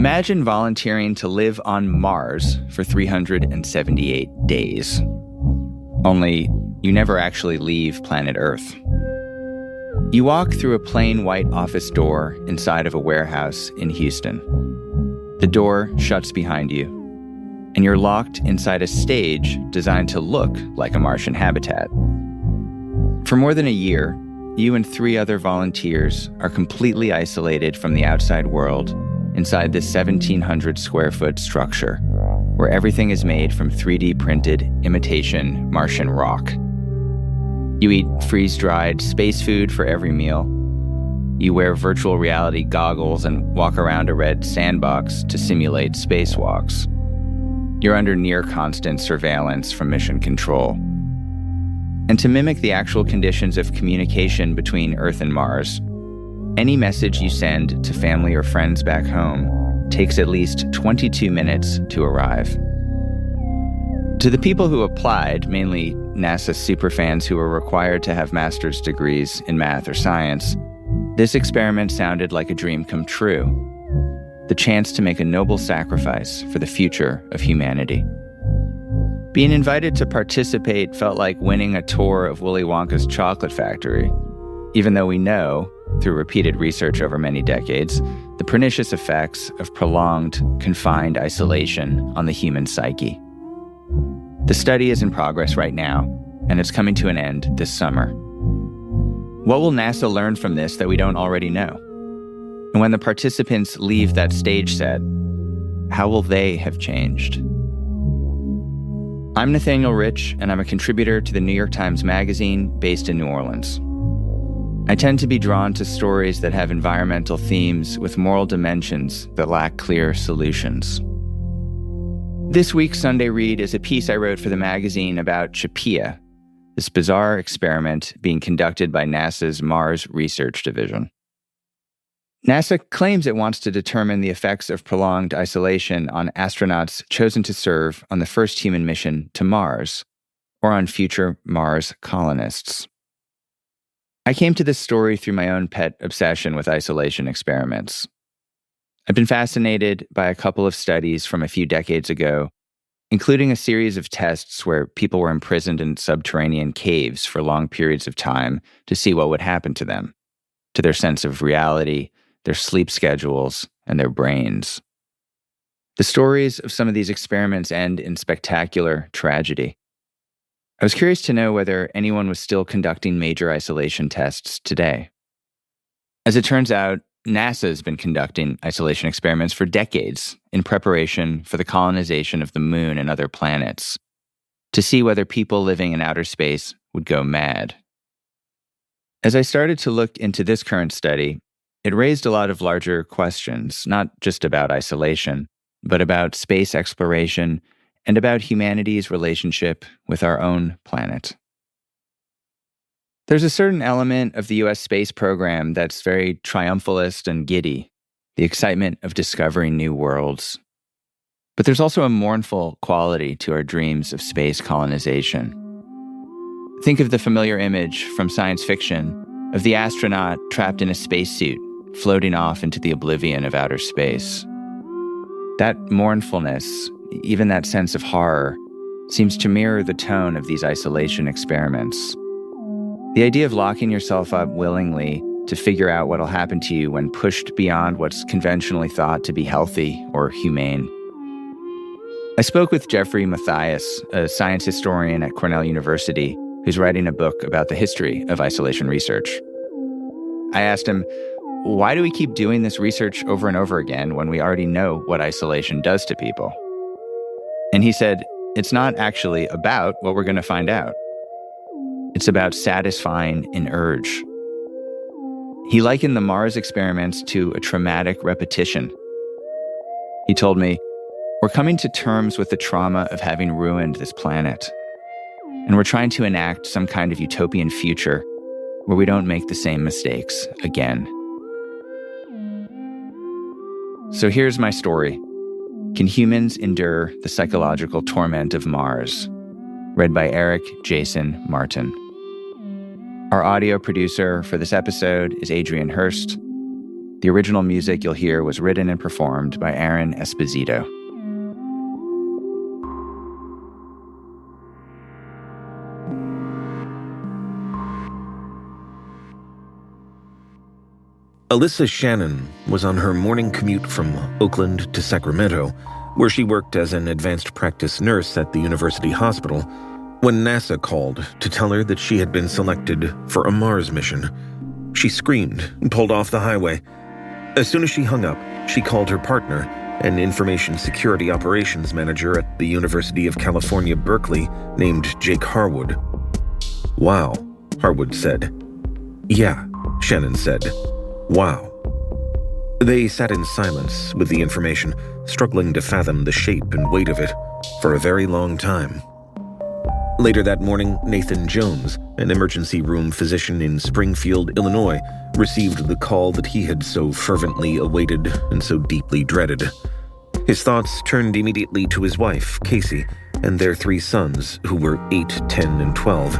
Imagine volunteering to live on Mars for 378 days. Only you never actually leave planet Earth. You walk through a plain white office door inside of a warehouse in Houston. The door shuts behind you, and you're locked inside a stage designed to look like a Martian habitat. For more than a year, you and 3 other volunteers are completely isolated from the outside world inside this 1,700 square foot structure where everything is made from 3D printed imitation Martian rock. You eat freeze-dried space food for every meal. You wear virtual reality goggles and walk around a red sandbox to simulate spacewalks. You're under near constant surveillance from mission control. And to mimic the actual conditions of communication between Earth and Mars, any message you send to family or friends back home takes at least 22 minutes to arrive. To the people who applied, mainly NASA superfans who were required to have master's degrees in math or science, this experiment sounded like a dream come true. The chance to make a noble sacrifice for the future of humanity. Being invited to participate felt like winning a tour of Willy Wonka's chocolate factory, even though we know, through repeated research over many decades, the pernicious effects of prolonged, confined isolation on the human psyche. The study is in progress right now, and it's coming to an end this summer. What will NASA learn from this that we don't already know? And when the participants leave that stage set, how will they have changed? I'm Nathaniel Rich, and I'm a contributor to the New York Times Magazine based in New Orleans. I tend to be drawn to stories that have environmental themes with moral dimensions that lack clear solutions. This week's Sunday Read is a piece I wrote for the magazine about CHAPEA, this bizarre experiment being conducted by NASA's Mars Research Division. NASA claims it wants to determine the effects of prolonged isolation on astronauts chosen to serve on the first human mission to Mars, or on future Mars colonists. I came to this story through my own pet obsession with isolation experiments. I've been fascinated by a couple of studies from a few decades ago, including a series of tests where people were imprisoned in subterranean caves for long periods of time to see what would happen to them, to their sense of reality, their sleep schedules, and their brains. The stories of some of these experiments end in spectacular tragedy. I was curious to know whether anyone was still conducting major isolation tests today. As it turns out, NASA has been conducting isolation experiments for decades in preparation for the colonization of the moon and other planets, to see whether people living in outer space would go mad. As I started to look into this current study, it raised a lot of larger questions, not just about isolation, but about space exploration and about humanity's relationship with our own planet. There's a certain element of the U.S. space program that's very triumphalist and giddy, the excitement of discovering new worlds. But there's also a mournful quality to our dreams of space colonization. Think of the familiar image from science fiction of the astronaut trapped in a spacesuit, floating off into the oblivion of outer space. That mournfulness, even that sense of horror, seems to mirror the tone of these isolation experiments. The idea of locking yourself up willingly to figure out what'll happen to you when pushed beyond what's conventionally thought to be healthy or humane. I spoke with Jeffrey Mathias, a science historian at Cornell University, who's writing a book about the history of isolation research. I asked him, why do we keep doing this research over and over again when we already know what isolation does to people? And he said, it's not actually about what we're going to find out. It's about satisfying an urge. He likened the Mars experiments to a traumatic repetition. He told me, we're coming to terms with the trauma of having ruined this planet, and we're trying to enact some kind of utopian future where we don't make the same mistakes again. So here's my story. Can humans endure the psychological torment of Mars? Read by Eric Jason Martin. Our audio producer for this episode is Adrian Hurst. The original music you'll hear was written and performed by Aaron Esposito. Alyssa Shannon was on her morning commute from Oakland to Sacramento, where she worked as an advanced practice nurse at the university hospital, when NASA called to tell her that she had been selected for a Mars mission. She screamed and pulled off the highway. As soon as she hung up, she called her partner, an information security operations manager at the University of California, Berkeley, named Jake Harwood. "Wow," Harwood said. "Yeah," Shannon said. "Wow." They sat in silence with the information, struggling to fathom the shape and weight of it, for a very long time. Later that morning, Nathan Jones, an emergency room physician in Springfield, Illinois, received the call that he had so fervently awaited and so deeply dreaded. His thoughts turned immediately to his wife, Casey, and their 3 sons, who were 8, 10, and 12.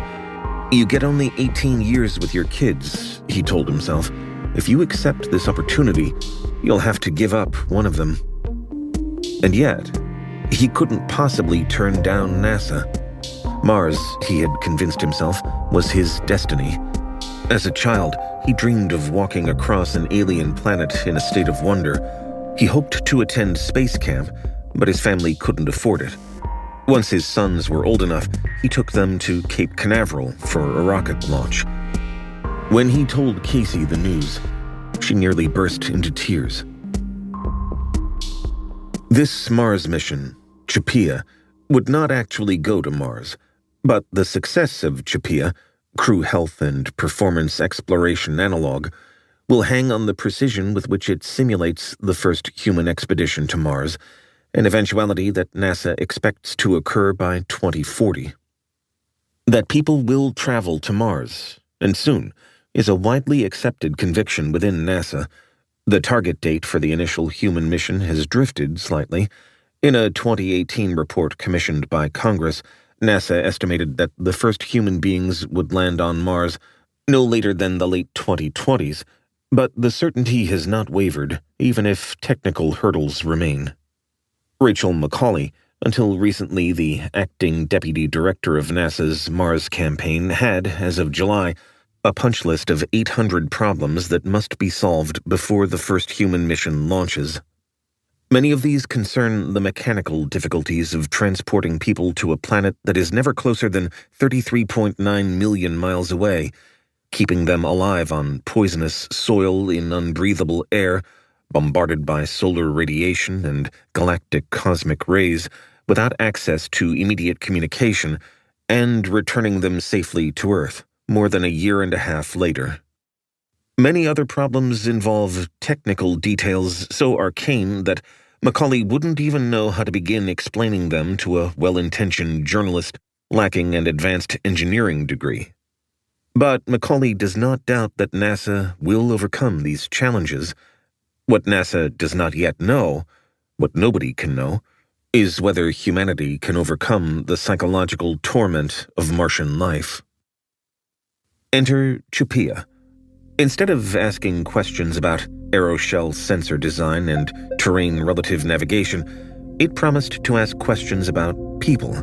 "You get only 18 years with your kids," he told himself. "If you accept this opportunity, you'll have to give up one of them." And yet, he couldn't possibly turn down NASA. Mars, he had convinced himself, was his destiny. As a child, he dreamed of walking across an alien planet in a state of wonder. He hoped to attend space camp, but his family couldn't afford it. Once his sons were old enough, he took them to Cape Canaveral for a rocket launch. When he told Casey the news, she nearly burst into tears. This Mars mission, Chapea, would not actually go to Mars, but the success of Chapea, crew health and performance exploration analog, will hang on the precision with which it simulates the first human expedition to Mars, an eventuality that NASA expects to occur by 2040. That people will travel to Mars, and soon, is a widely accepted conviction within NASA. The target date for the initial human mission has drifted slightly. In a 2018 report commissioned by Congress, NASA estimated that the first human beings would land on Mars no later than the late 2020s, but the certainty has not wavered, even if technical hurdles remain. Rachel McCauley, until recently the acting deputy director of NASA's Mars campaign, had, as of July, a punch list of 800 problems that must be solved before the first human mission launches. Many of these concern the mechanical difficulties of transporting people to a planet that is never closer than 33.9 million miles away, keeping them alive on poisonous soil in unbreathable air, bombarded by solar radiation and galactic cosmic rays, without access to immediate communication, and returning them safely to Earth more than a year and a half later. Many other problems involve technical details so arcane that McCauley wouldn't even know how to begin explaining them to a well-intentioned journalist lacking an advanced engineering degree. But McCauley does not doubt that NASA will overcome these challenges. What NASA does not yet know, what nobody can know, is whether humanity can overcome the psychological torment of Martian life. Enter Chapea. Instead of asking questions about aeroshell sensor design and terrain relative navigation, it promised to ask questions about people.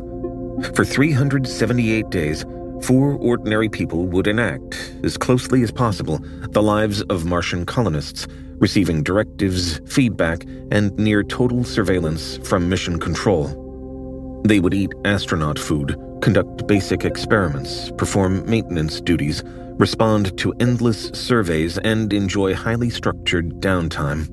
For 378 days, 4 ordinary people would enact, as closely as possible, the lives of Martian colonists, receiving directives, feedback, and near total surveillance from mission control. They would eat astronaut food, conduct basic experiments, perform maintenance duties, respond to endless surveys, and enjoy highly structured downtime.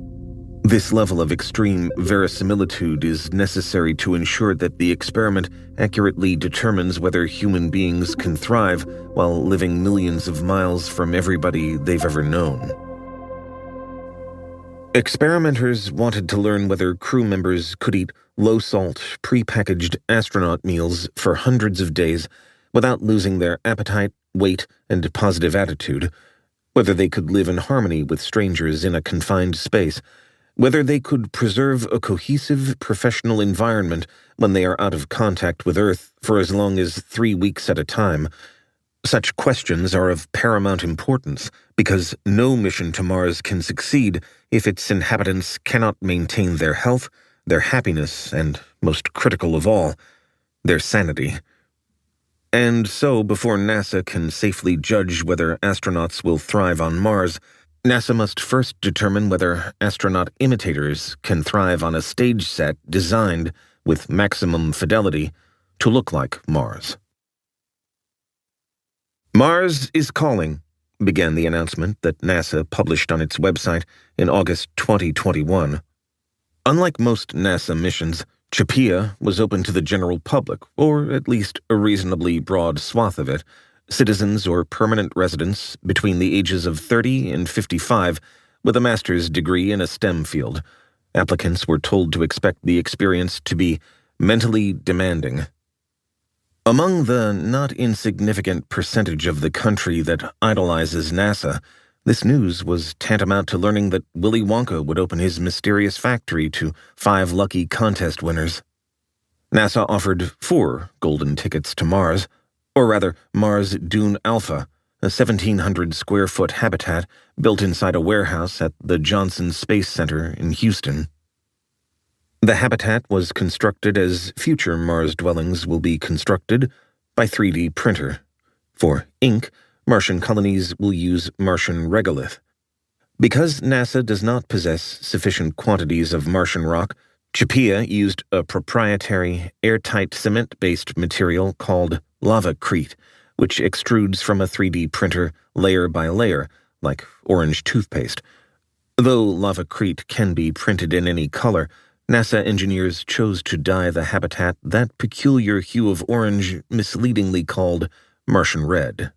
This level of extreme verisimilitude is necessary to ensure that the experiment accurately determines whether human beings can thrive while living millions of miles from everybody they've ever known. Experimenters wanted to learn whether crew members could eat low-salt, pre-packaged astronaut meals for hundreds of days without losing their appetite, weight, and positive attitude, whether they could live in harmony with strangers in a confined space, whether they could preserve a cohesive professional environment when they are out of contact with Earth for as long as 3 weeks at a time. Such questions are of paramount importance because no mission to Mars can succeed if its inhabitants cannot maintain their health, their happiness, and, most critical of all, their sanity. And so, before NASA can safely judge whether astronauts will thrive on Mars, NASA must first determine whether astronaut imitators can thrive on a stage set designed, with maximum fidelity, to look like Mars. Mars is calling, began the announcement that NASA published on its website in August 2021. Unlike most NASA missions, CHAPEA was open to the general public, or at least a reasonably broad swath of it, citizens or permanent residents between the ages of 30 and 55 with a master's degree in a STEM field. Applicants were told to expect the experience to be mentally demanding. Among the not insignificant percentage of the country that idolizes NASA, this news was tantamount to learning that Willy Wonka would open his mysterious factory to 5 lucky contest winners. NASA offered 4 golden tickets to Mars, or rather Mars Dune Alpha, a 1,700-square-foot habitat built inside a warehouse at the Johnson Space Center in Houston. The habitat was constructed as future Mars dwellings will be constructed by 3D printer. For ink, Martian colonies will use Martian regolith. Because NASA does not possess sufficient quantities of Martian rock, CHAPEA used a proprietary, airtight cement-based material called lavacrete, which extrudes from a 3D printer layer by layer, like orange toothpaste. Though lavacrete can be printed in any color, NASA engineers chose to dye the habitat that peculiar hue of orange misleadingly called Martian red.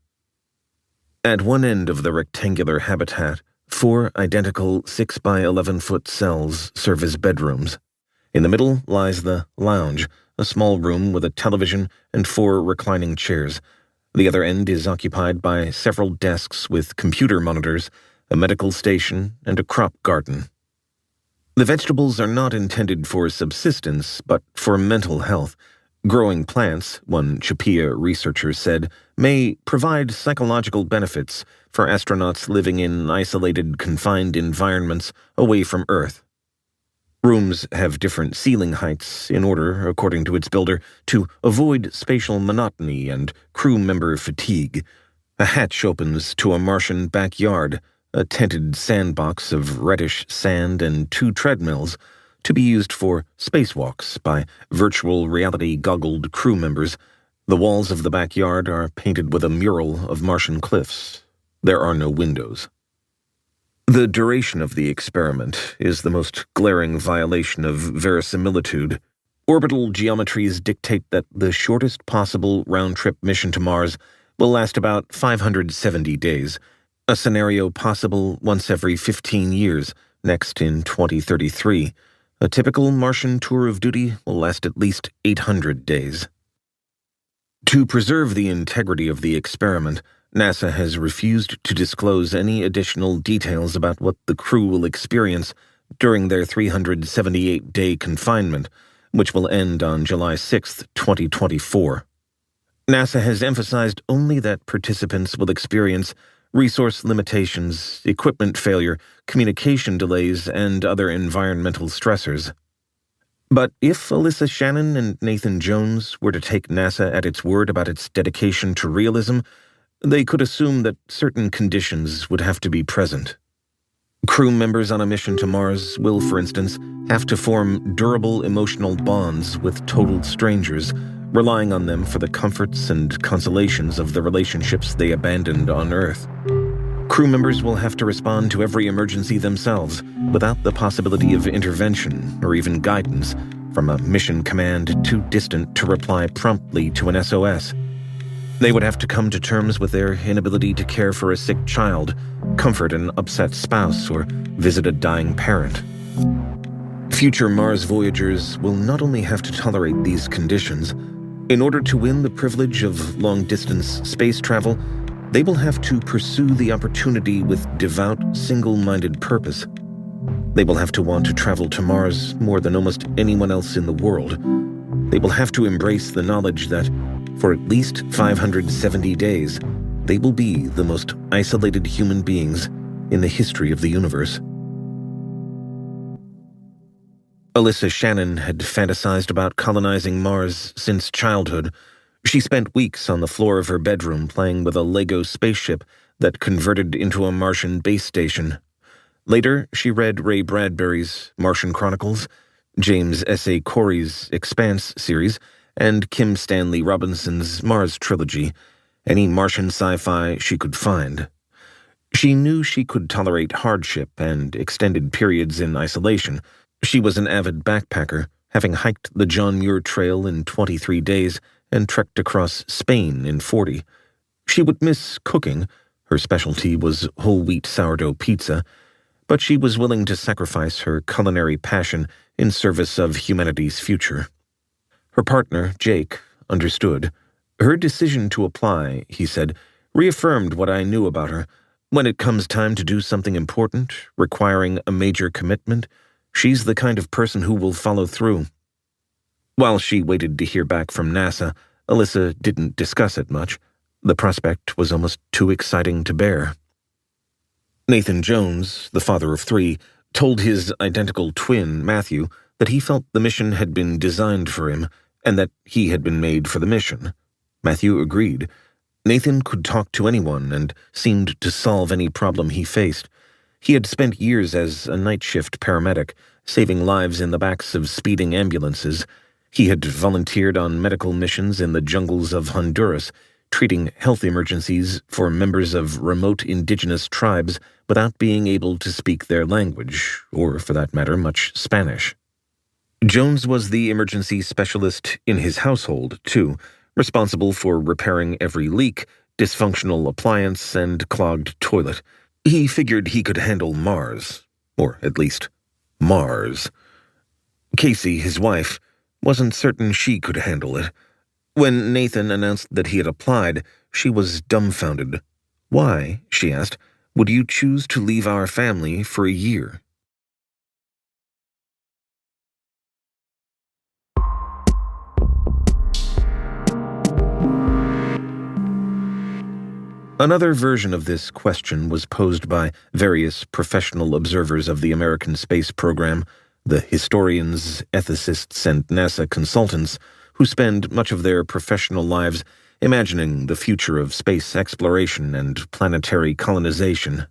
At one end of the rectangular habitat, 4 identical 6 by 11-foot cells serve as bedrooms. In the middle lies the lounge, a small room with a television and 4 reclining chairs. The other end is occupied by several desks with computer monitors, a medical station, and a crop garden. The vegetables are not intended for subsistence, but for mental health. Growing plants, one CHAPEA researcher said, may provide psychological benefits for astronauts living in isolated, confined environments away from Earth. Rooms have different ceiling heights in order, according to its builder, to avoid spatial monotony and crew member fatigue. A hatch opens to a Martian backyard, a tented sandbox of reddish sand and 2 treadmills to be used for spacewalks by virtual reality-goggled crew members. The walls of the backyard are painted with a mural of Martian cliffs. There are no windows. The duration of the experiment is the most glaring violation of verisimilitude. Orbital geometries dictate that the shortest possible round-trip mission to Mars will last about 570 days, a scenario possible once every 15 years, next in 2033. A typical Martian tour of duty will last at least 800 days. To preserve the integrity of the experiment, NASA has refused to disclose any additional details about what the crew will experience during their 378-day confinement, which will end on July 6, 2024. NASA has emphasized only that participants will experience resource limitations, equipment failure, communication delays, and other environmental stressors. But if Alyssa Shannon and Nathan Jones were to take NASA at its word about its dedication to realism, they could assume that certain conditions would have to be present. Crew members on a mission to Mars will, for instance, have to form durable emotional bonds with total strangers, relying on them for the comforts and consolations of the relationships they abandoned on Earth. Crew members will have to respond to every emergency themselves, without the possibility of intervention or even guidance from a mission command too distant to reply promptly to an SOS. They would have to come to terms with their inability to care for a sick child, comfort an upset spouse, or visit a dying parent. Future Mars voyagers will not only have to tolerate these conditions. In order to win the privilege of long-distance space travel, they will have to pursue the opportunity with devout, single-minded purpose. They will have to want to travel to Mars more than almost anyone else in the world. They will have to embrace the knowledge that, for at least 570 days, they will be the most isolated human beings in the history of the universe. Alyssa Shannon had fantasized about colonizing Mars since childhood. She spent weeks on the floor of her bedroom playing with a Lego spaceship that converted into a Martian base station. Later, she read Ray Bradbury's Martian Chronicles, James S. A. Corey's Expanse series, and Kim Stanley Robinson's Mars trilogy, any Martian sci-fi she could find. She knew she could tolerate hardship and extended periods in isolation. She was an avid backpacker, having hiked the John Muir Trail in 23 days and trekked across Spain in 40. She would miss cooking. Her specialty was whole wheat sourdough pizza, but she was willing to sacrifice her culinary passion in service of humanity's future. Her partner, Jake, understood. Her decision to apply, he said, reaffirmed what I knew about her. When it comes time to do something important, requiring a major commitment, she's the kind of person who will follow through. While she waited to hear back from NASA, Alyssa didn't discuss it much. The prospect was almost too exciting to bear. Nathan Jones, the father of 3, told his identical twin, Matthew, that he felt the mission had been designed for him and that he had been made for the mission. Matthew agreed. Nathan could talk to anyone and seemed to solve any problem he faced. He had spent years as a night shift paramedic, saving lives in the backs of speeding ambulances. He had volunteered on medical missions in the jungles of Honduras, treating health emergencies for members of remote indigenous tribes without being able to speak their language, or, for that matter, much Spanish. Jones was the emergency specialist in his household, too, responsible for repairing every leak, dysfunctional appliance, and clogged toilet. He figured he could handle Mars, or at least Mars. Casey, his wife, wasn't certain she could handle it. When Nathan announced that he had applied, she was dumbfounded. "Why," she asked, "would you choose to leave our family for a year?" Another version of this question was posed by various professional observers of the American space program, the historians, ethicists, and NASA consultants, who spend much of their professional lives imagining the future of space exploration and planetary colonization.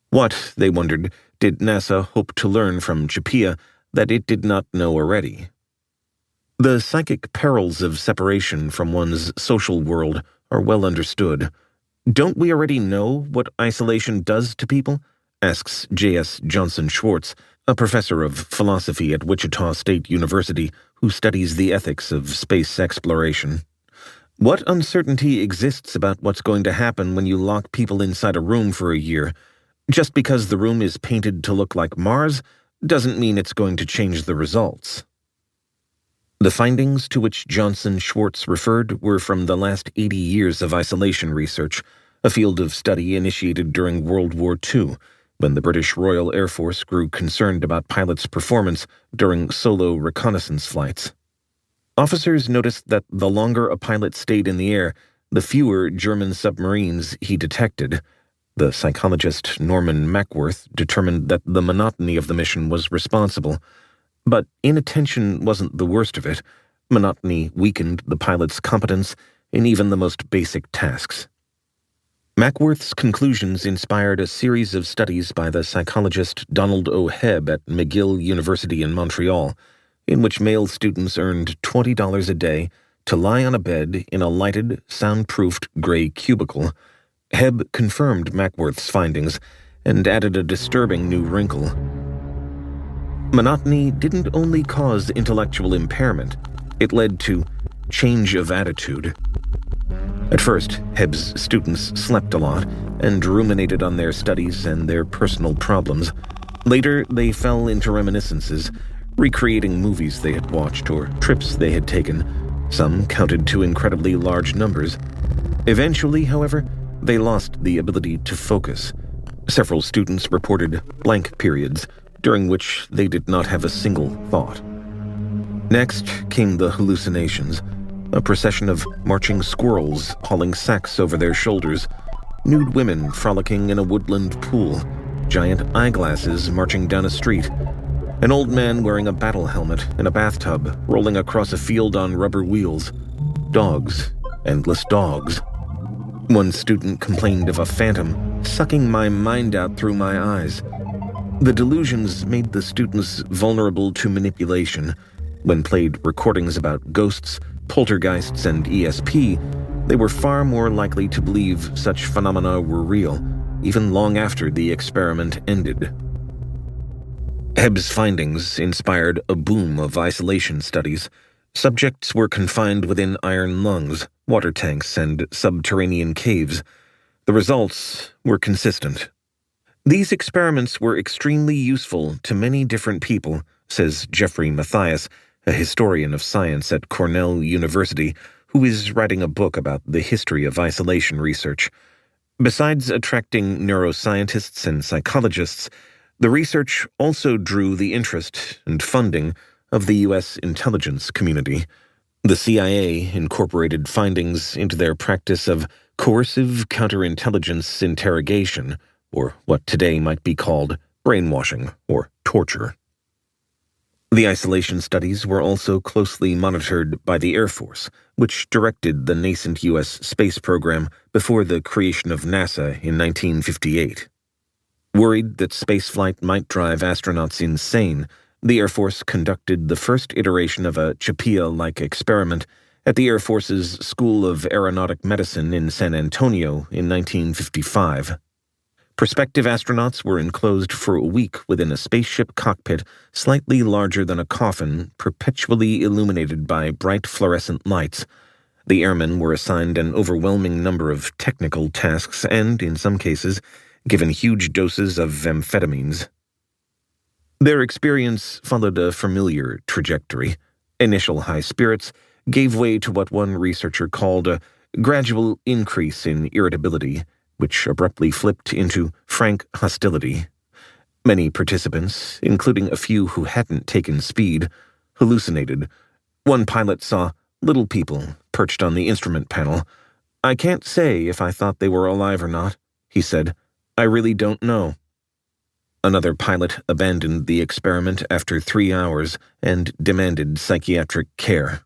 What, they wondered, did NASA hope to learn from Chapea that it did not know already? The psychic perils of separation from one's social world are well understood. "Don't we already know what isolation does to people?" asks J.S. Johnson Schwartz, a professor of philosophy at Wichita State University who studies the ethics of space exploration. "What uncertainty exists about what's going to happen when you lock people inside a room for a year? Just because the room is painted to look like Mars doesn't mean it's going to change the results." The findings to which Johnson Schwartz referred were from the last 80 years of isolation research, a field of study initiated during World War II, when the British Royal Air Force grew concerned about pilots' performance during solo reconnaissance flights. Officers noticed that the longer a pilot stayed in the air, the fewer German submarines he detected. The psychologist Norman Mackworth determined that the monotony of the mission was responsible. But inattention wasn't the worst of it. Monotony weakened the pilot's competence in even the most basic tasks. Mackworth's conclusions inspired a series of studies by the psychologist Donald O. Hebb at McGill University in Montreal, in which male students earned $20 a day to lie on a bed in a lighted, soundproofed gray cubicle. Hebb confirmed Mackworth's findings and added a disturbing new wrinkle. Monotony didn't only cause intellectual impairment, it led to change of attitude. At first, Hebb's students slept a lot and ruminated on their studies and their personal problems. Later, they fell into reminiscences, recreating movies they had watched or trips they had taken. Some counted to incredibly large numbers. Eventually, however, they lost the ability to focus. Several students reported blank periods, during which they did not have a single thought. Next came the hallucinations, a procession of marching squirrels hauling sacks over their shoulders, nude women frolicking in a woodland pool, giant eyeglasses marching down a street, an old man wearing a battle helmet in a bathtub rolling across a field on rubber wheels, dogs, endless dogs. One student complained of a phantom sucking my mind out through my eyes. The delusions made the students vulnerable to manipulation. When played recordings about ghosts, poltergeists, and ESP, they were far more likely to believe such phenomena were real, even long after the experiment ended. Hebb's findings inspired a boom of isolation studies. Subjects were confined within iron lungs, water tanks, and subterranean caves. The results were consistent. These experiments were extremely useful to many different people, says Jeffrey Mathias, a historian of science at Cornell University, who is writing a book about the history of isolation research. Besides attracting neuroscientists and psychologists, the research also drew the interest and funding of the U.S. intelligence community. The CIA incorporated findings into their practice of coercive counterintelligence interrogation, or what today might be called brainwashing or torture. The isolation studies were also closely monitored by the Air Force, which directed the nascent U.S. space program before the creation of NASA in 1958. Worried that spaceflight might drive astronauts insane, the Air Force conducted the first iteration of a CHAPEA-like experiment at the Air Force's School of Aeronautic Medicine in San Antonio in 1955. Prospective astronauts were enclosed for a week within a spaceship cockpit slightly larger than a coffin, perpetually illuminated by bright fluorescent lights. The airmen were assigned an overwhelming number of technical tasks and, in some cases, given huge doses of amphetamines. Their experience followed a familiar trajectory. Initial high spirits gave way to what one researcher called a gradual increase in irritability, which abruptly flipped into frank hostility. Many participants, including a few who hadn't taken speed, hallucinated. One pilot saw little people perched on the instrument panel. "I can't say if I thought they were alive or not," he said. "I really don't know." Another pilot abandoned the experiment after 3 hours and demanded psychiatric care.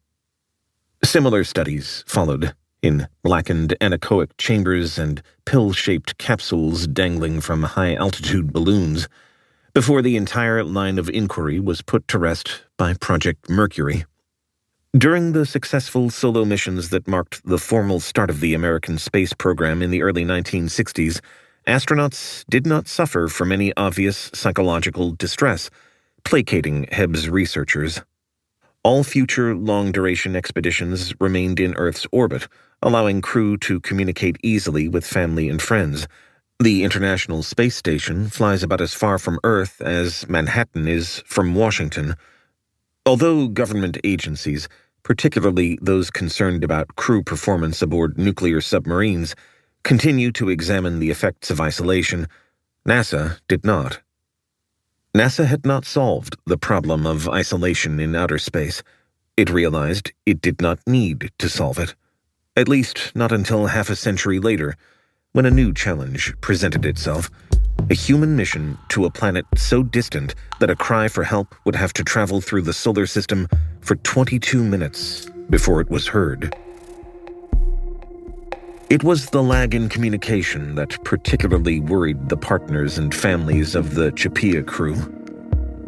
Similar studies followed, in blackened anechoic chambers and pill-shaped capsules dangling from high-altitude balloons, before the entire line of inquiry was put to rest by Project Mercury. During the successful solo missions that marked the formal start of the American space program in the early 1960s, astronauts did not suffer from any obvious psychological distress, placating Hebb's researchers. All future long-duration expeditions remained in Earth's orbit, allowing crew to communicate easily with family and friends. The International Space Station flies about as far from Earth as Manhattan is from Washington. Although government agencies, particularly those concerned about crew performance aboard nuclear submarines, continue to examine the effects of isolation, NASA did not. NASA had not solved the problem of isolation in outer space. It realized it did not need to solve it, at least not until half a century later, when a new challenge presented itself: a human mission to a planet so distant that a cry for help would have to travel through the solar system for 22 minutes before it was heard. It was the lag in communication that particularly worried the partners and families of the CHAPEA crew.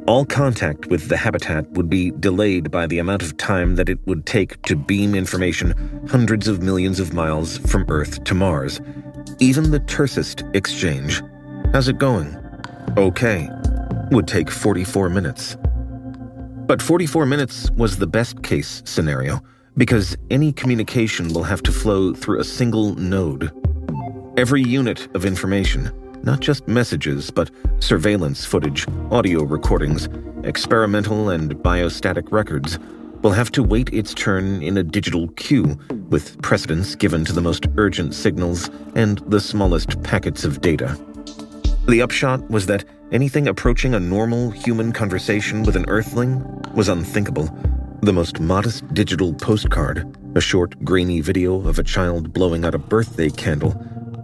All contact with the habitat would be delayed by the amount of time that it would take to beam information hundreds of millions of miles from Earth to Mars. Even the tersest exchange, "How's it going?" "Okay," would take 44 minutes. But 44 minutes was the best-case scenario, because any communication will have to flow through a single node. Every unit of information, not just messages, but surveillance footage, audio recordings, experimental and biostatic records, will have to wait its turn in a digital queue, with precedence given to the most urgent signals and the smallest packets of data. The upshot was that anything approaching a normal human conversation with an Earthling was unthinkable. The most modest digital postcard, a short, grainy video of a child blowing out a birthday candle,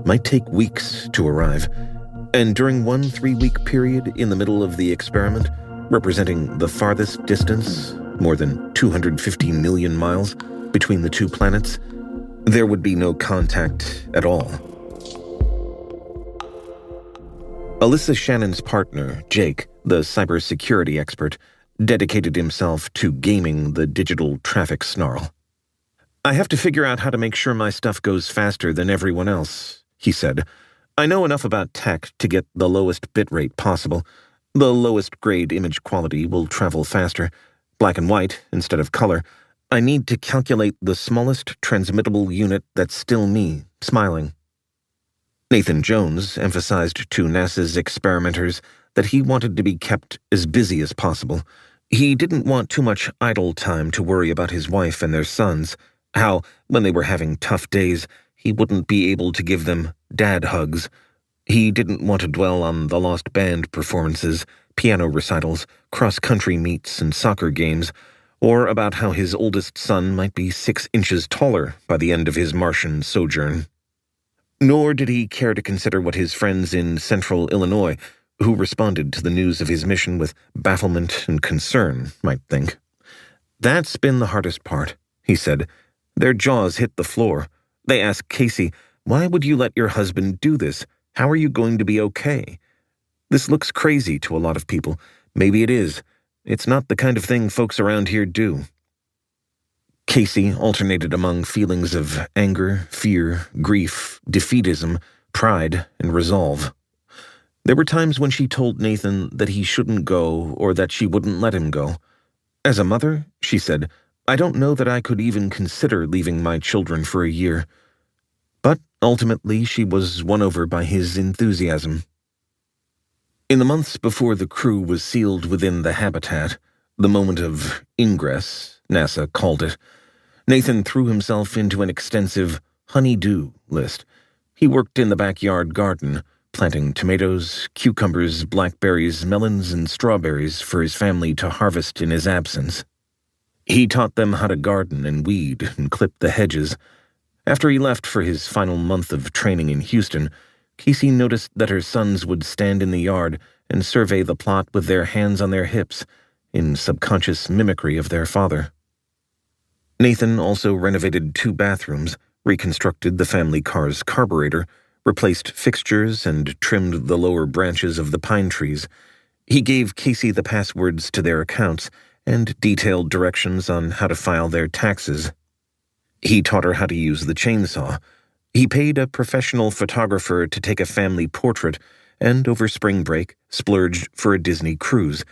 might take weeks to arrive, and during one 3-week period in the middle of the experiment, representing the farthest distance, more than 250 million miles, between the two planets, there would be no contact at all. Alyssa Shannon's partner, Jake, the cybersecurity expert, dedicated himself to gaming the digital traffic snarl. "I have to figure out how to make sure my stuff goes faster than everyone else," he said. "I know enough about tech to get the lowest bitrate possible. The lowest grade image quality will travel faster, black and white instead of color. I need to calculate the smallest transmittable unit that's still me, smiling." Nathan Jones emphasized to NASA's experimenters that he wanted to be kept as busy as possible. He didn't want too much idle time to worry about his wife and their sons, how, when they were having tough days, he wouldn't be able to give them dad hugs. He didn't want to dwell on the lost band performances, piano recitals, cross-country meets, and soccer games, or about how his oldest son might be 6 inches taller by the end of his Martian sojourn. Nor did he care to consider what his friends in central Illinois, who responded to the news of his mission with bafflement and concern, might think. "That's been the hardest part," he said. Their jaws hit the floor. They asked Casey, "Why would you let your husband do this? How are you going to be okay? This looks crazy to a lot of people. Maybe it is. It's not the kind of thing folks around here do." Casey alternated among feelings of anger, fear, grief, defeatism, pride, and resolve. There were times when she told Nathan that he shouldn't go or that she wouldn't let him go. "As a mother," she said, "I don't know that I could even consider leaving my children for a year." But ultimately she was won over by his enthusiasm. In the months before the crew was sealed within the habitat, the moment of ingress, NASA called it, Nathan threw himself into an extensive honey-do list. He worked in the backyard garden, planting tomatoes, cucumbers, blackberries, melons, and strawberries for his family to harvest in his absence. He taught them how to garden and weed and clip the hedges. After he left for his final month of training in Houston, Casey noticed that her sons would stand in the yard and survey the plot with their hands on their hips, in subconscious mimicry of their father. Nathan also renovated 2 bathrooms, reconstructed the family car's carburetor, replaced fixtures, and trimmed the lower branches of the pine trees. He gave Casey the passwords to their accounts and detailed directions on how to file their taxes. He taught her how to use the chainsaw. He paid a professional photographer to take a family portrait, and over spring break, splurged for a Disney cruise.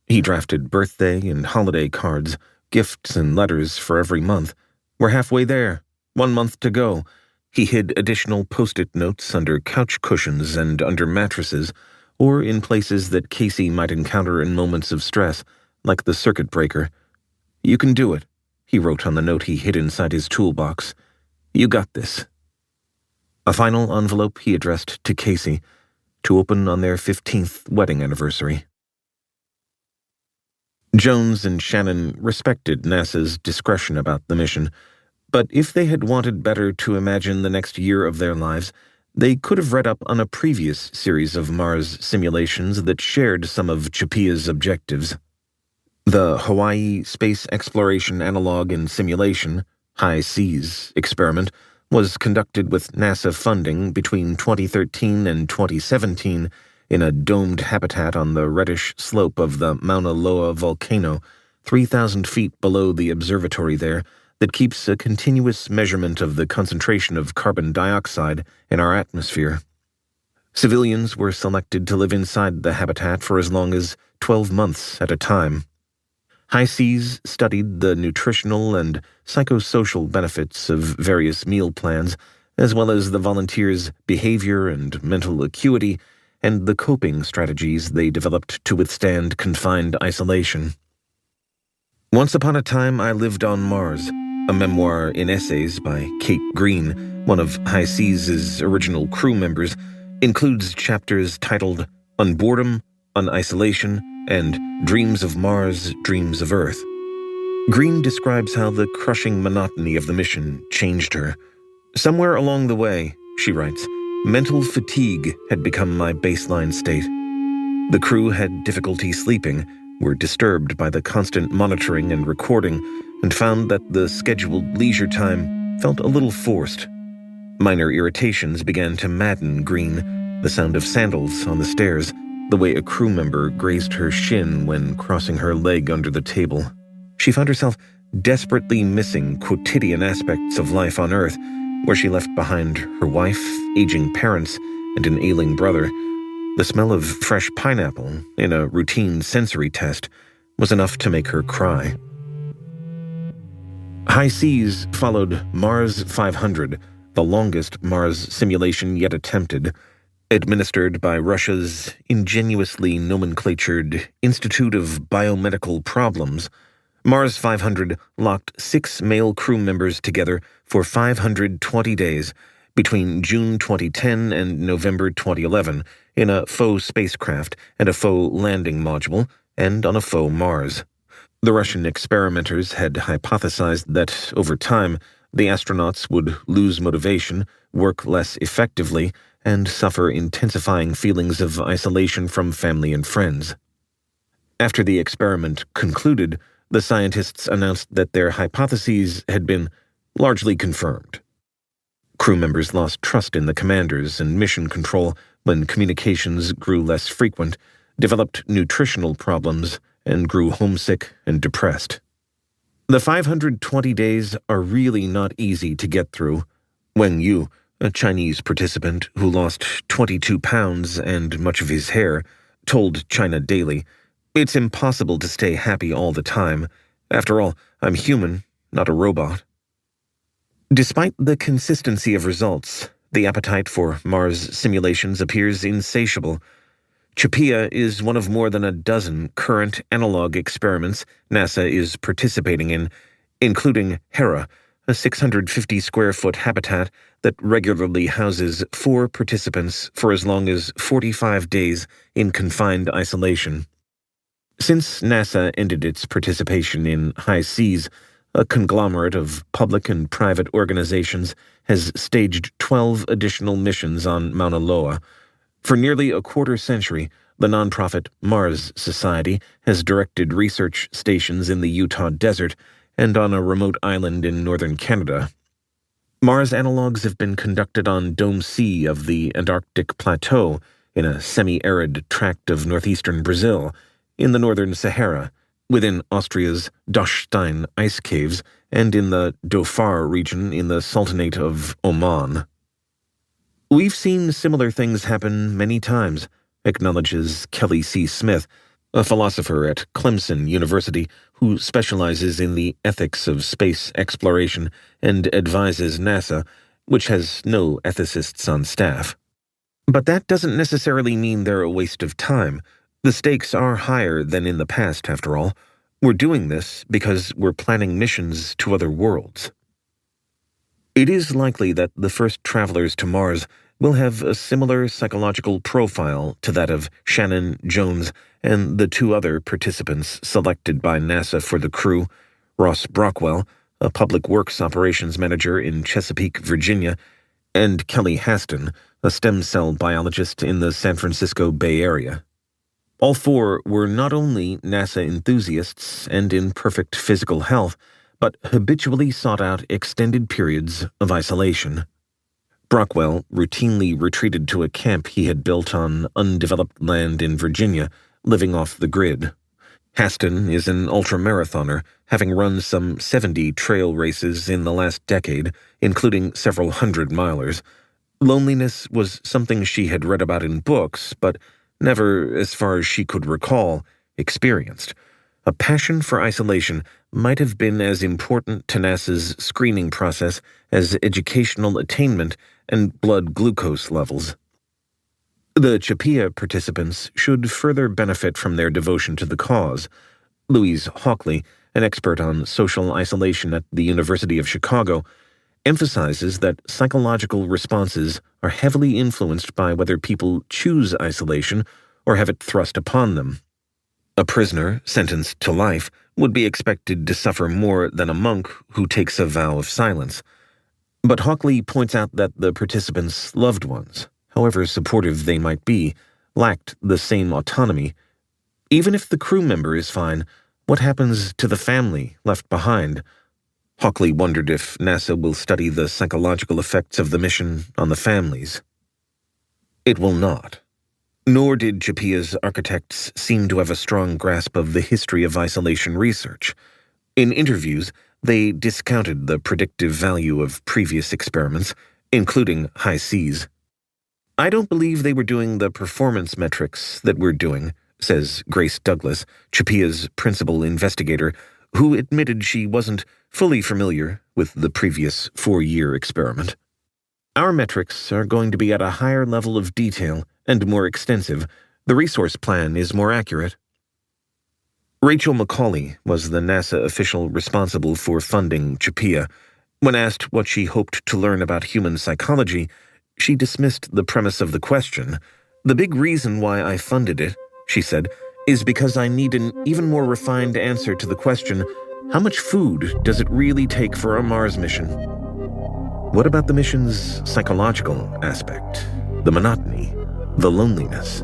He drafted birthday and holiday cards, gifts and letters for every month. "We're halfway there. 1 month to go." He hid additional Post-it notes under couch cushions and under mattresses, or in places that Casey might encounter in moments of stress, like the circuit breaker. "You can do it," he wrote on the note he hid inside his toolbox. "You got this." A final envelope he addressed to Casey, to open on their 15th wedding anniversary. Jones and Shannon respected NASA's discretion about the mission, but if they had wanted better to imagine the next year of their lives, they could have read up on a previous series of Mars simulations that shared some of Chapia's objectives. The Hawaii Space Exploration Analog and Simulation, High Seas experiment, was conducted with NASA funding between 2013 and 2017 in a domed habitat on the reddish slope of the Mauna Loa volcano, 3,000 feet below the observatory there, that keeps a continuous measurement of the concentration of carbon dioxide in our atmosphere. Civilians were selected to live inside the habitat for as long as 12 months at a time. High Seas studied the nutritional and psychosocial benefits of various meal plans, as well as the volunteers' behavior and mental acuity, and the coping strategies they developed to withstand confined isolation. Once Upon a Time I Lived on Mars, a memoir in essays by Kate Green, one of High Seas' original crew members, includes chapters titled On Boredom, On Isolation, and Dreams of Mars, Dreams of Earth. Green describes how the crushing monotony of the mission changed her. "Somewhere along the way," she writes, mental fatigue had become my baseline state. The crew had difficulty sleeping, were disturbed by the constant monitoring and recording, and found that the scheduled leisure time felt a little forced. Minor irritations began to madden Green, the sound of sandals on the stairs, the way a crew member grazed her shin when crossing her leg under the table. She found herself desperately missing quotidian aspects of life on Earth, where she left behind her wife, aging parents, and an ailing brother. The smell of fresh pineapple in a routine sensory test was enough to make her cry. High Seas followed Mars 500, the longest Mars simulation yet attempted, administered by Russia's ingeniously nomenclatured Institute of Biomedical Problems. Mars 500 locked 6 male crew members together for 520 days between June 2010 and November 2011 in a faux spacecraft and a faux landing module and on a faux Mars. The Russian experimenters had hypothesized that, over time, the astronauts would lose motivation, work less effectively, and suffer intensifying feelings of isolation from family and friends. After the experiment concluded, the scientists announced that their hypotheses had been largely confirmed. Crew members lost trust in the commanders and mission control when communications grew less frequent, developed nutritional problems, and grew homesick and depressed. The 520 days are really not easy to get through. Wang Yu, a Chinese participant who lost 22 pounds and much of his hair, told China Daily, "It's impossible to stay happy all the time. After all, I'm human, not a robot." Despite the consistency of results, the appetite for Mars simulations appears insatiable. CHAPEA is one of more than a dozen current analog experiments NASA is participating in, including Hera, a 650-square-foot habitat that regularly houses 4 participants for as long as 45 days in confined isolation. Since NASA ended its participation in High Seas, a conglomerate of public and private organizations has staged 12 additional missions on Mauna Loa. For nearly a quarter-century, the nonprofit Mars Society has directed research stations in the Utah desert and on a remote island in northern Canada. Mars analogs have been conducted on Dome C of the Antarctic Plateau, in a semi-arid tract of northeastern Brazil, in the northern Sahara, within Austria's Dachstein ice caves, and in the Dhofar region in the Sultanate of Oman. "We've seen similar things happen many times," acknowledges Kelly C. Smith, a philosopher at Clemson University who specializes in the ethics of space exploration and advises NASA, which has no ethicists on staff. "But that doesn't necessarily mean they're a waste of time. The stakes are higher than in the past, after all. We're doing this because we're planning missions to other worlds." It is likely that the first travelers to Mars will have a similar psychological profile to that of Shannon Jones and the 2 other participants selected by NASA for the crew, Ross Brockwell, a public works operations manager in Chesapeake, Virginia, and Kelly Haston, a stem cell biologist in the San Francisco Bay Area. All 4 were not only NASA enthusiasts and in perfect physical health, but habitually sought out extended periods of isolation. Brockwell routinely retreated to a camp he had built on undeveloped land in Virginia, living off the grid. Haston is an ultramarathoner, having run some 70 trail races in the last decade, including several 100-milers. Loneliness was something she had read about in books, but never, as far as she could recall, experienced. A passion for isolation might have been as important to NASA's screening process as educational attainment and blood glucose levels. The CHAPEA participants should further benefit from their devotion to the cause. Louise Hockley, an expert on social isolation at the University of Chicago, emphasizes that psychological responses are heavily influenced by whether people choose isolation or have it thrust upon them. A prisoner sentenced to life would be expected to suffer more than a monk who takes a vow of silence. But Hockley points out that the participants' loved ones, however supportive they might be, lacked the same autonomy. Even if the crew member is fine, what happens to the family left behind? Hockley wondered if NASA will study the psychological effects of the mission on the families. It will not. Nor did Chapia's architects seem to have a strong grasp of the history of isolation research. In interviews, they discounted the predictive value of previous experiments, including high seas. "I don't believe they were doing the performance metrics that we're doing," says Grace Douglas, Chapia's principal investigator, who admitted she wasn't fully familiar with the previous 4-year experiment. "Our metrics are going to be at a higher level of detail and more extensive. The resource plan is more accurate." Rachel McCauley was the NASA official responsible for funding Chapia. When asked what she hoped to learn about human psychology, she dismissed the premise of the question. "The big reason why I funded it," she said, "is because I need an even more refined answer to the question, how much food does it really take for a Mars mission?" What about the mission's psychological aspect? The monotony? The loneliness?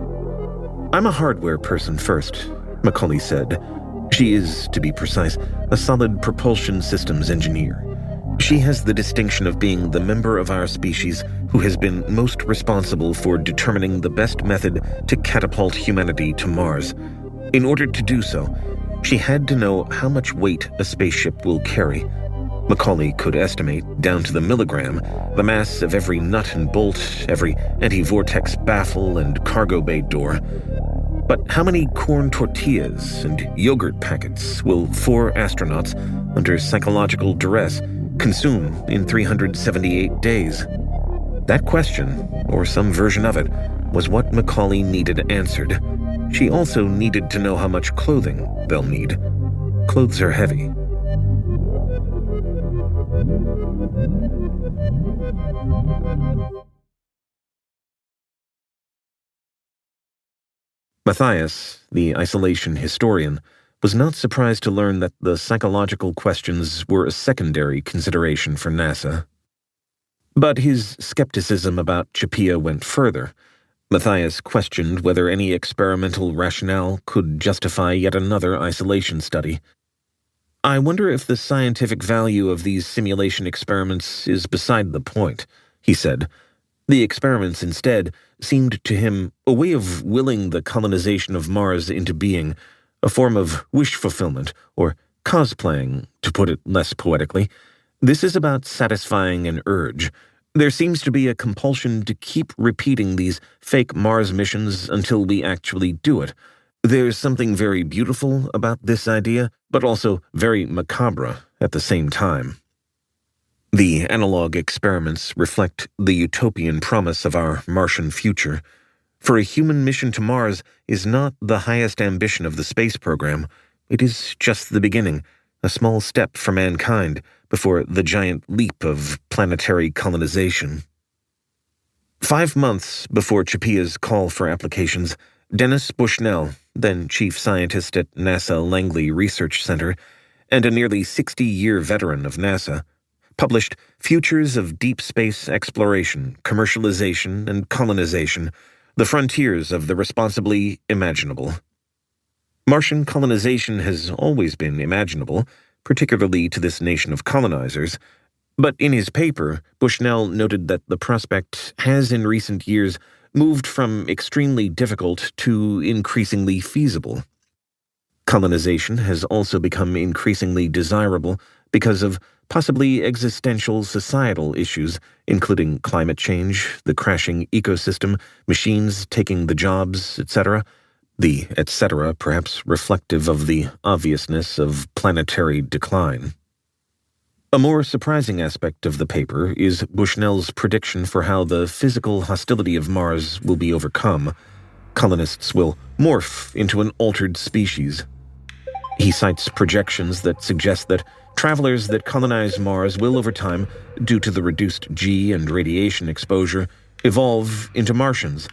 "I'm a hardware person first," McCauley said. She is, to be precise, a solid propulsion systems engineer. She has the distinction of being the member of our species who has been most responsible for determining the best method to catapult humanity to Mars. In order to do so, she had to know how much weight a spaceship will carry. McCauley could estimate, down to the milligram, the mass of every nut and bolt, every anti-vortex baffle and cargo bay door. But how many corn tortillas and yogurt packets will 4 astronauts, under psychological duress, consume in 378 days? That question, or some version of it, was what McCauley needed answered. She also needed to know how much clothing they'll need. Clothes are heavy. Matthias, the isolation historian, was not surprised to learn that the psychological questions were a secondary consideration for NASA. But his skepticism about Chapia went further. Matthias questioned whether any experimental rationale could justify yet another isolation study. "I wonder if the scientific value of these simulation experiments is beside the point," he said. The experiments, instead, seemed to him a way of willing the colonization of Mars into being, a form of wish fulfillment, or cosplaying, to put it less poetically. This is about satisfying an urge. There seems to be a compulsion to keep repeating these fake Mars missions until we actually do it. There's something very beautiful about this idea, but also very macabre at the same time. The analog experiments reflect the utopian promise of our Martian future. For a human mission to Mars is not the highest ambition of the space program. It is just the beginning, a small step for mankind before the giant leap of planetary colonization. 5 months before Chapia's call for applications, Dennis Bushnell, then chief scientist at NASA Langley Research Center and a nearly 60-year veteran of NASA, published Futures of Deep Space Exploration, Commercialization, and Colonization, The Frontiers of the Responsibly Imaginable. Martian colonization has always been imaginable, particularly to this nation of colonizers, but in his paper, Bushnell noted that the prospect has in recent years moved from extremely difficult to increasingly feasible. Colonization has also become increasingly desirable because of possibly existential societal issues, including climate change, the crashing ecosystem, machines taking the jobs, etc. The etc. perhaps reflective of the obviousness of planetary decline. A more surprising aspect of the paper is Bushnell's prediction for how the physical hostility of Mars will be overcome. Colonists will morph into an altered species. He cites projections that suggest that travelers that colonize Mars will, over time, due to the reduced G and radiation exposure, evolve into Martians.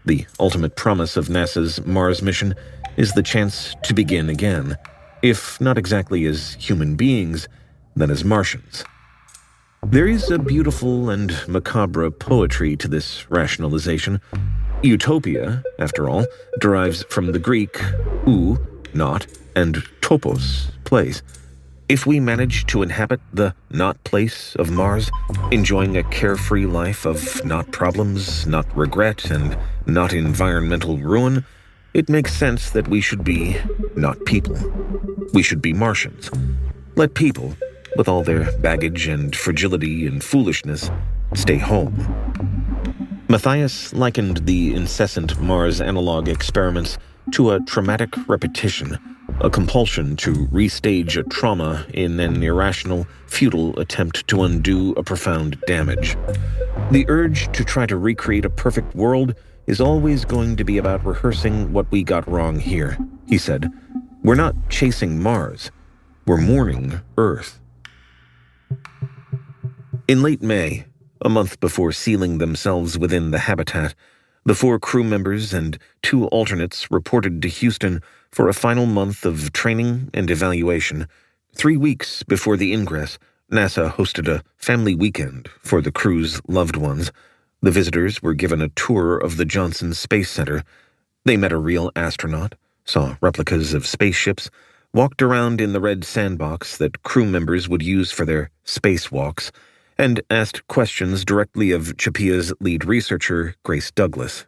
The ultimate promise of NASA's Mars mission is the chance to begin again, if not exactly as human beings, then as Martians. There is a beautiful and macabre poetry to this rationalization. Utopia, after all, derives from the Greek ou, not, and topos, place. If we manage to inhabit the not place of Mars, enjoying a carefree life of not problems, not regret, and not environmental ruin, it makes sense that we should be not people. We should be Martians. Let people, with all their baggage and fragility and foolishness, stay home. Matthias likened the incessant Mars analog experiments to a traumatic repetition, a compulsion to restage a trauma in an irrational, futile attempt to undo a profound damage. The urge to try to recreate a perfect world is always going to be about rehearsing what we got wrong here, he said. We're not chasing Mars. We're mourning Earth. In late May, a month before sealing themselves within the habitat, the 4 crew members and 2 alternates reported to Houston for a final month of training and evaluation. 3 weeks before the ingress, NASA hosted a family weekend for the crew's loved ones. The visitors were given a tour of the Johnson Space Center. They met a real astronaut, saw replicas of spaceships, walked around in the red sandbox that crew members would use for their spacewalks, and asked questions directly of Chapia's lead researcher, Grace Douglas.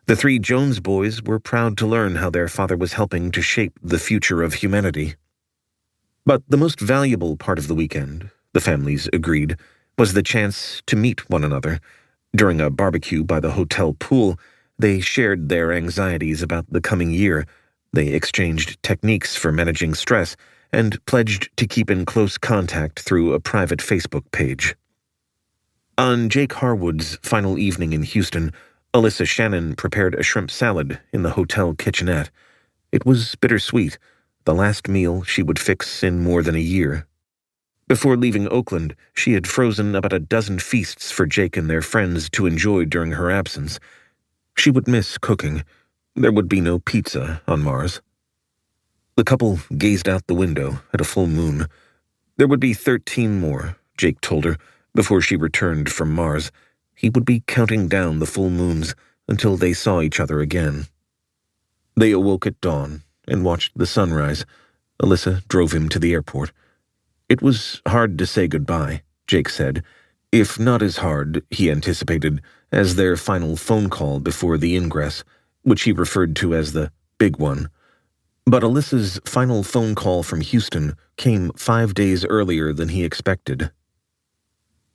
The 3 Jones boys were proud to learn how their father was helping to shape the future of humanity. But the most valuable part of the weekend, the families agreed, was the chance to meet one another. During a barbecue by the hotel pool, they shared their anxieties about the coming year. They exchanged techniques for managing stress and pledged to keep in close contact through a private Facebook page. On Jake Harwood's final evening in Houston, Alyssa Shannon prepared a shrimp salad in the hotel kitchenette. It was bittersweet, the last meal she would fix in more than a year. Before leaving Oakland, she had frozen about a dozen feasts for Jake and their friends to enjoy during her absence. She would miss cooking. There would be no pizza on Mars. The couple gazed out the window at a full moon. There would be 13 more, Jake told her, before she returned from Mars. He would be counting down the full moons until they saw each other again. They awoke at dawn and watched the sunrise. Alyssa drove him to the airport. It was hard to say goodbye, Jake said, if not as hard, he anticipated, as their final phone call before the ingress, which he referred to as the big one. But Alyssa's final phone call from Houston came 5 days earlier than he expected.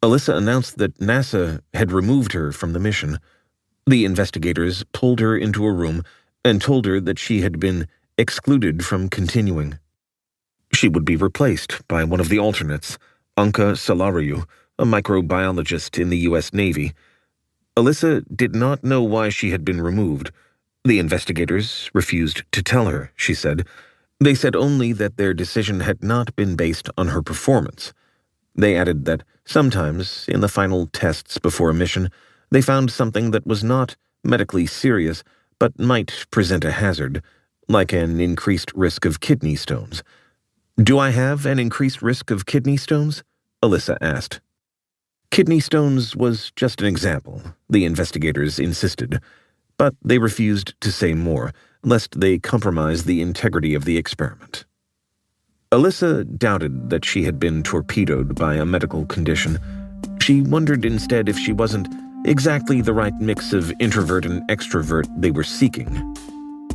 Alyssa announced that NASA had removed her from the mission. The investigators pulled her into a room and told her that she had been excluded from continuing. She would be replaced by one of the alternates, Anka Salariu, a microbiologist in the U.S. Navy. Alyssa did not know why she had been removed. The investigators refused to tell her, she said. They said only that their decision had not been based on her performance. They added that sometimes, in the final tests before a mission, they found something that was not medically serious, but might present a hazard, like an increased risk of kidney stones. Do I have an increased risk of kidney stones? Alyssa asked. Kidney stones was just an example, the investigators insisted, but they refused to say more, lest they compromise the integrity of the experiment. Alyssa doubted that she had been torpedoed by a medical condition. She wondered instead if she wasn't exactly the right mix of introvert and extrovert they were seeking.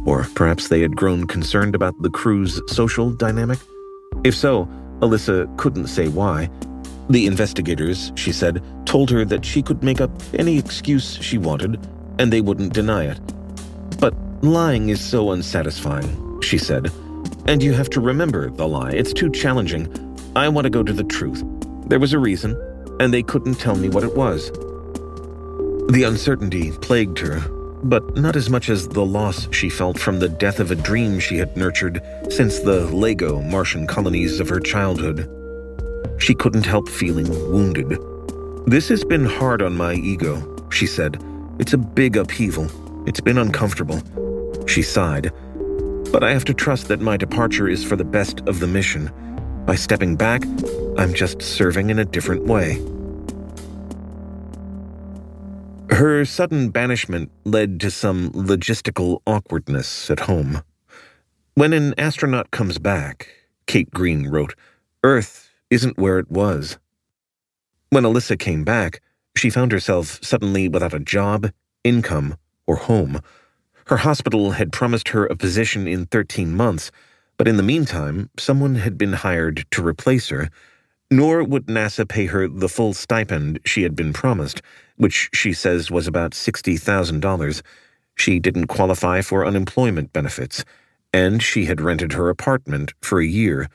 Or perhaps they had grown concerned about the crew's social dynamic? If so, Alyssa couldn't say why. The investigators, she said, told her that she could make up any excuse she wanted, and they wouldn't deny it. But lying is so unsatisfying, she said. And you have to remember the lie. It's too challenging. I want to go to the truth. There was a reason, and they couldn't tell me what it was. The uncertainty plagued her, but not as much as the loss she felt from the death of a dream she had nurtured since the Lego Martian colonies of her childhood. She couldn't help feeling wounded. This has been hard on my ego, she said. It's a big upheaval. It's been uncomfortable. She sighed. But I have to trust that my departure is for the best of the mission. By stepping back, I'm just serving in a different way. Her sudden banishment led to some logistical awkwardness at home. When an astronaut comes back, Kate Green wrote, Earth isn't where it was. When Alyssa came back, she found herself suddenly without a job, income, or home. Her hospital had promised her a position in 13 months, but in the meantime, someone had been hired to replace her, nor would NASA pay her the full stipend she had been promised, which she says was about $60,000. She didn't qualify for unemployment benefits, and she had rented her apartment for a year.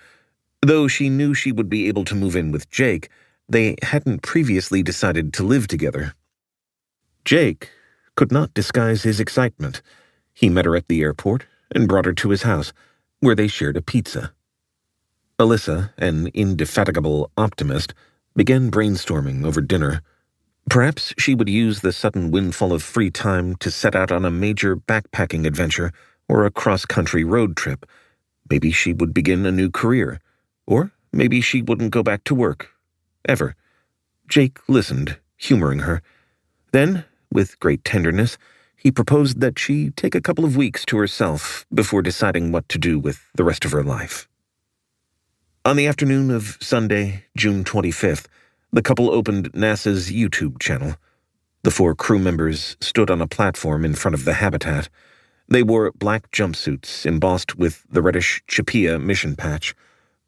Though she knew she would be able to move in with Jake, they hadn't previously decided to live together. Jake could not disguise his excitement. He met her at the airport and brought her to his house, where they shared a pizza. Alyssa, an indefatigable optimist, began brainstorming over dinner. Perhaps she would use the sudden windfall of free time to set out on a major backpacking adventure or a cross-country road trip. Maybe she would begin a new career, or maybe she wouldn't go back to work. Ever. Jake listened, humoring her. Then, with great tenderness, he proposed that she take a couple of weeks to herself before deciding what to do with the rest of her life. On the afternoon of Sunday, June 25th, the couple opened NASA's YouTube channel. The 4 crew members stood on a platform in front of the habitat. They wore black jumpsuits embossed with the reddish Chipea mission patch.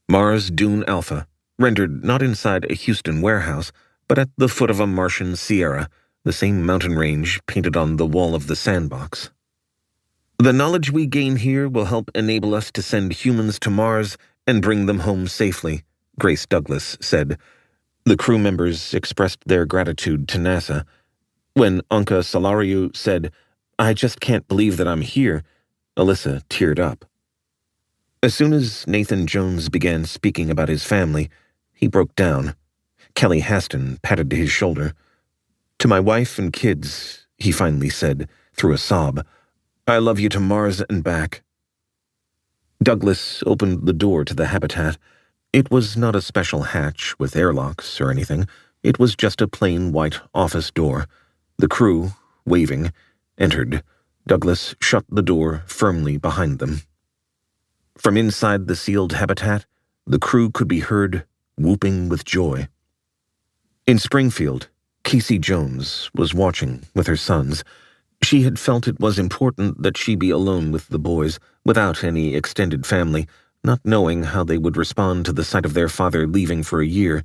Mars Dune Alpha, rendered not inside a Houston warehouse, but at the foot of a Martian Sierra, the same mountain range painted on the wall of the sandbox. The knowledge we gain here will help enable us to send humans to Mars and bring them home safely, Grace Douglas said. The crew members expressed their gratitude to NASA. When Anka Salariu said, I just can't believe that I'm here, Alyssa teared up. As soon as Nathan Jones began speaking about his family, he broke down. Kelly Haston patted his shoulder. To my wife and kids, he finally said, through a sob, I love you to Mars and back. Douglas opened the door to the habitat. It was not a special hatch with airlocks or anything. It was just a plain white office door. The crew, waving, entered. Douglas shut the door firmly behind them. From inside the sealed habitat, the crew could be heard whooping with joy. In Springfield, Casey Jones was watching with her sons. She had felt it was important that she be alone with the boys, without any extended family, not knowing how they would respond to the sight of their father leaving for a year.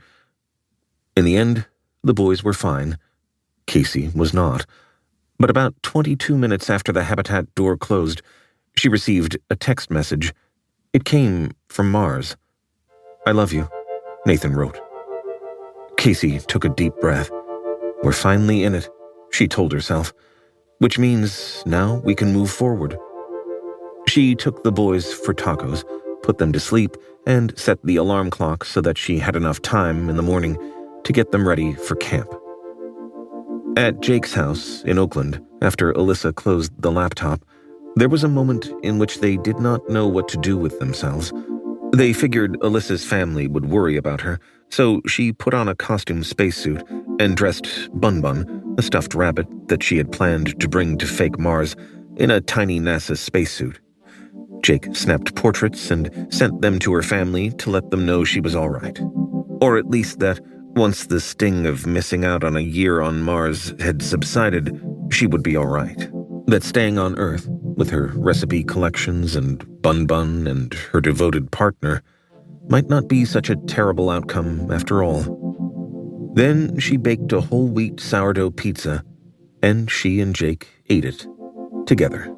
In the end, the boys were fine. Casey was not. But about 22 minutes after the habitat door closed, she received a text message. It came from Mars. I love you, Nathan wrote. Casey took a deep breath. We're finally in it, she told herself, which means now we can move forward. She took the boys for tacos, put them to sleep, and set the alarm clock so that she had enough time in the morning to get them ready for camp. At Jake's house in Oakland, after Alyssa closed the laptop, there was a moment in which they did not know what to do with themselves. They figured Alyssa's family would worry about her, so she put on a costume spacesuit and dressed Bun Bun, a stuffed rabbit that she had planned to bring to fake Mars, in a tiny NASA spacesuit. Jake snapped portraits and sent them to her family to let them know she was all right. Or at least that, once the sting of missing out on a year on Mars had subsided, she would be all right. That staying on Earth, with her recipe collections and Bun Bun and her devoted partner, might not be such a terrible outcome after all. Then she baked a whole wheat sourdough pizza, and she and Jake ate it together.